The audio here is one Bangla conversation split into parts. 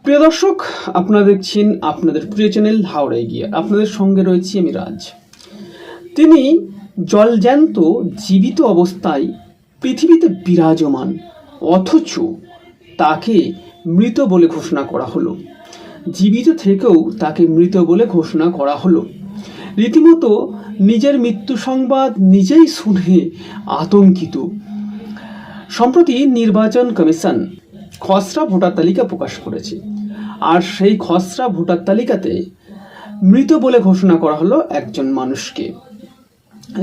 প্রিয় দর্শক, আপনারা দেখছেন আপনাদের প্রিয় চ্যানেল হাওড়া এগিয়ে। আপনাদের সঙ্গে রয়েছি আমি রাজ। তিনি জলজ্যান্ত জীবিত অবস্থায় পৃথিবীতে বিরাজমান, অথচ তাকে মৃত বলে ঘোষণা করা হলো। জীবিত থেকেও তাকে মৃত বলে ঘোষণা করা হলো। রীতিমতো নিজের মৃত্যু সংবাদ নিজেই শুনে আতঙ্কিত। সম্প্রতি নির্বাচন কমিশন খসড়া ভোটার তালিকা প্রকাশ করেছে, আর সেই খসড়া ভোটার তালিকাতে মৃত বলে ঘোষণা করা হলো একজন মানুষকে।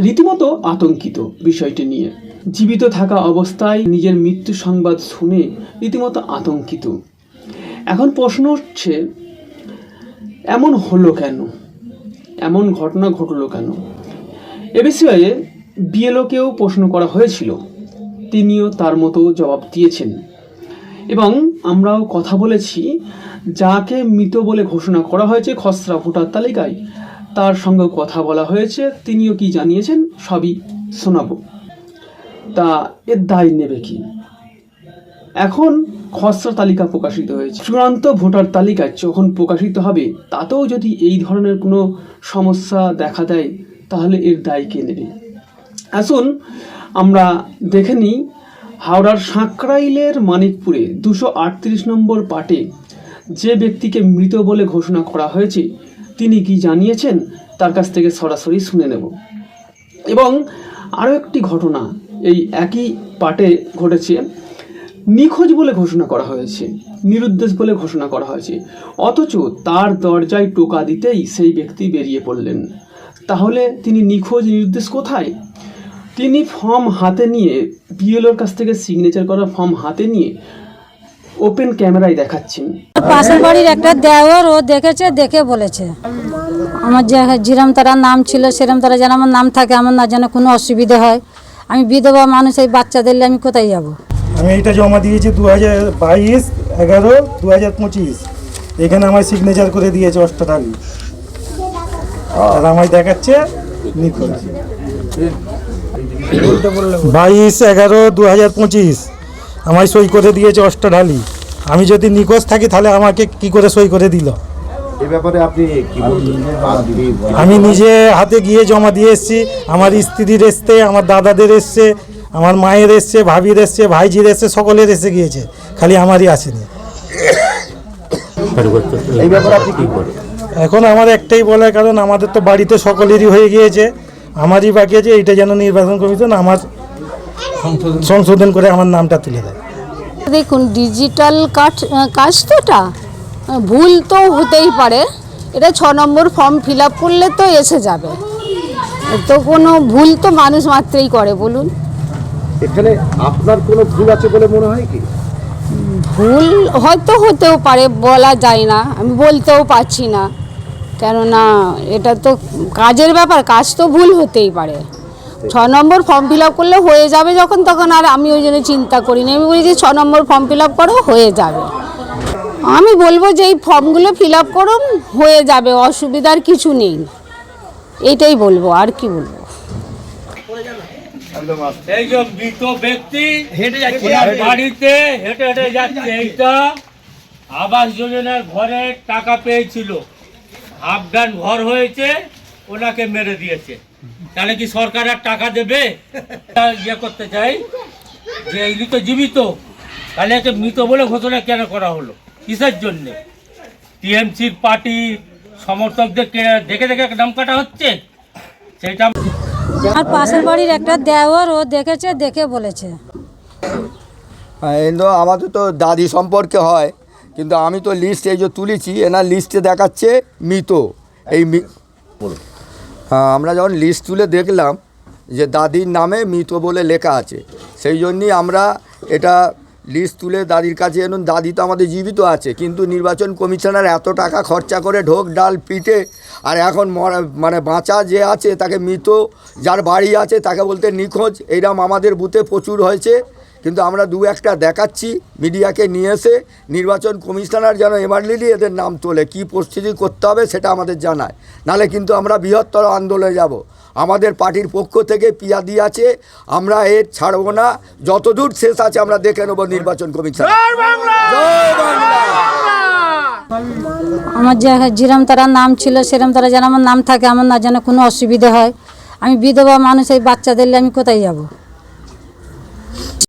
রীতিমতো আতঙ্কিত বিষয়টি নিয়ে। জীবিত থাকা অবস্থায় নিজের মৃত্যু সংবাদ শুনে রীতিমতো আতঙ্কিত। এখন প্রশ্ন হচ্ছে, এমন হলো কেন, এমন ঘটনা ঘটলো কেন? এ বিষয়ে বিএলওকেও প্রশ্ন করা হয়েছিল, তিনিও তার মতো জবাব দিয়েছেন। এবং আমরাও কথা বলেছি যাকে মৃত বলে ঘোষণা করা হয়েছে খসড়া ভোটার তালিকায়, তার সঙ্গে কথা বলা হয়েছে, তিনিও কি জানিয়েছেন সবই শোনাবো। তা এর দায় নেবে কি? এখন খসড়া তালিকা প্রকাশিত হয়েছে, চূড়ান্ত ভোটার তালিকা যখন প্রকাশিত হবে তাতেও যদি এই ধরনের কোনো সমস্যা দেখা দেয় তাহলে এর দায় কে নেবে? আসুন আমরা দেখে নিই হাওড়ার সাঁকরাইলের মানিকপুরে 238 নম্বর পাটে যে ব্যক্তিকে মৃত বলে ঘোষণা করা হয়েছে তিনি কি জানিয়েছেন তার কাছ থেকে সরাসরি শুনে নেব। এবং আরও একটি ঘটনা এই একই পাটে ঘটেছে, নিখোঁজ বলে ঘোষণা করা হয়েছে, নিরুদ্দেশ বলে ঘোষণা করা হয়েছে, অথচ তার দরজায় টোকা দিতেই সেই ব্যক্তি বেরিয়ে পড়লেন। তাহলে তিনি নিখোঁজ নিরুদ্দেশ কোথায়? তিনি ফর্ম হাতে নিয়ে, বিএলওর কাছ থেকে সিগনেচার করা ফর্ম হাতে নিয়ে ওপেন ক্যামেরায় দেখাচ্ছেন। পাশের বাড়ির একটা দেওর ও দেখেছে, দেখে বলেছে আমার যে যেরম তারা নাম ছিল সেরম তারা যেন আমার নাম থাকে, আমার না যেন কোনো অসুবিধা হয়। আমি বিধবা মানুষ, এই বাচ্চাদের আমি কোথায় যাব? আমি এটা জমা দিয়েছি 2022/11/2025। এখানে আমার সিগনেচার করে দিয়েছে অষ্টটালি, আর আমায় দেখাচ্ছে নিখোঁজ। 22/11/2025 আমায় সই করে দিয়েছে অষ্টঢালি। আমি যদি নিখোঁজ থাকি তাহলে আমাকে কি করে সই করে দিল? এই ব্যাপারে আপনি কি বলবেন? আমি নিজে হাতে গিয়ে জমা দিয়ে এসেছি, আমার স্ত্রীর এসছে, আমার দাদাদের এসছে, আমার মায়ের এসছে, ভাবির এসছে, ভাইজির এসছে, সকলের এসে গিয়েছে, খালি আমারই আসেনি। এই ব্যাপারে আপনি কি বলেন? এখন আমার একটাই বলার, কারণ আমাদের তো বাড়িতে সকলেরই হয়ে গিয়েছে, আমারই বাকি আছে। এইটা যেন নির্বাচন কমিশন আমার সংশোধন করে আমার নামটা তুলে দেয়। দেখুন, ডিজিটাল কাজ তো এটা ভুল তো হতেই পারে। এটা 6 নম্বর ফর্ম ফিল আপ করলে তো এসে যাবে, তো কোনো ভুল তো মানুষ মাত্রই করে, বলুন। এখানে আপনার কোনো ভুল আছে বলে মনে হয় কি? ভুল হয়তো হতেও পারে, বলা যায় না, আমি বলতেও পারছি না, কেননা এটা তো কাজের ব্যাপার, কাজ তো ভুল হতেই পারে। 6 নম্বর ফর্ম ফিল আপ করলে হয়ে যাবে যখন, তখন আর আমি ওই জন্য চিন্তা করিনি। আমি বলি যে 6 নম্বর ফর্ম ফিল আপ করো, হয়ে যাবে। আমি বলবো যে এই ফর্মগুলো ফিল আপ করুন, হয়ে যাবে, অসুবিধার কিছু নেই, এইটাই বলবো, আর কি বলবো। এই যে মৃত ব্যক্তি হেঁটে যাচ্ছে, বাড়িতে হেঁটে হেঁটে যাচ্ছে, এইটা আবাস যোজনার ঘরে টাকা পেয়েছিল, আফগান ঘর হয়েছে, ওনাকে মেরে দিয়েছে। তাহলে কি সরকার আর টাকা দেবে? ইয়ে করতে চাই যে ইনি তো জীবিত, তাহলে একে মৃত বলে ঘোষণা কেন করা হলো? কিসের জন্যে? টিএমসির পার্টি সমর্থকদের দেখে দেখে নাম কাটা হচ্ছে, সেটা। আমার পাশের বাড়ির একটা দেওর ও দেখেছে, দেখে বলেছে। কিন্তু আমাদের তো দাদি সম্পর্কে হয়, কিন্তু আমি তো লিস্ট এই যে তুলেছি, এনার লিস্টে দেখাচ্ছে মৃত। এই আমরা যখন লিস্ট তুলে দেখলাম যে দাদির নামে মৃত বলে লেখা আছে, সেই জন্যই আমরা এটা লিস্ট তুলে দাদির কাছে এনুন। দাদি তো আমাদের জীবিত আছে, কিন্তু নির্বাচন কমিশনার এত টাকা খরচা করে ঢোক ডাল পিটে, আর এখন মানে বাঁচা যে আছে তাকে মৃত, যার বাড়ি আছে তাকে বলতে নিখোঁজ। এইরকম আমাদের বুথে প্রচুর হয়েছে, কিন্তু আমরা দু একটা দেখাচ্ছি মিডিয়াকে নিয়ে এসে। নির্বাচন কমিশনার যেন এমার্জেন্সি এদের নাম তোলে, কী পরিস্থিতি করতে হবে সেটা আমাদের জানায়, নাহলে কিন্তু আমরা বৃহত্তর আন্দোলনে যাব। আমাদের পার্টির পক্ষ থেকে পিয়াদি আছে, আমরা এর ছাড়ব না, যতদূর শেষ আছে আমরা দেখে নেব নির্বাচন কমিশন। জয় বাংলা। আমার যে যেরম তারা নাম ছিল সেরম তারা যেন আমার নাম থাকে, আমার না যেন কোনো অসুবিধা হয়। আমি বিধবা মানুষ, এই বাচ্চাদের নিয়ে আমি কোথায় যাব?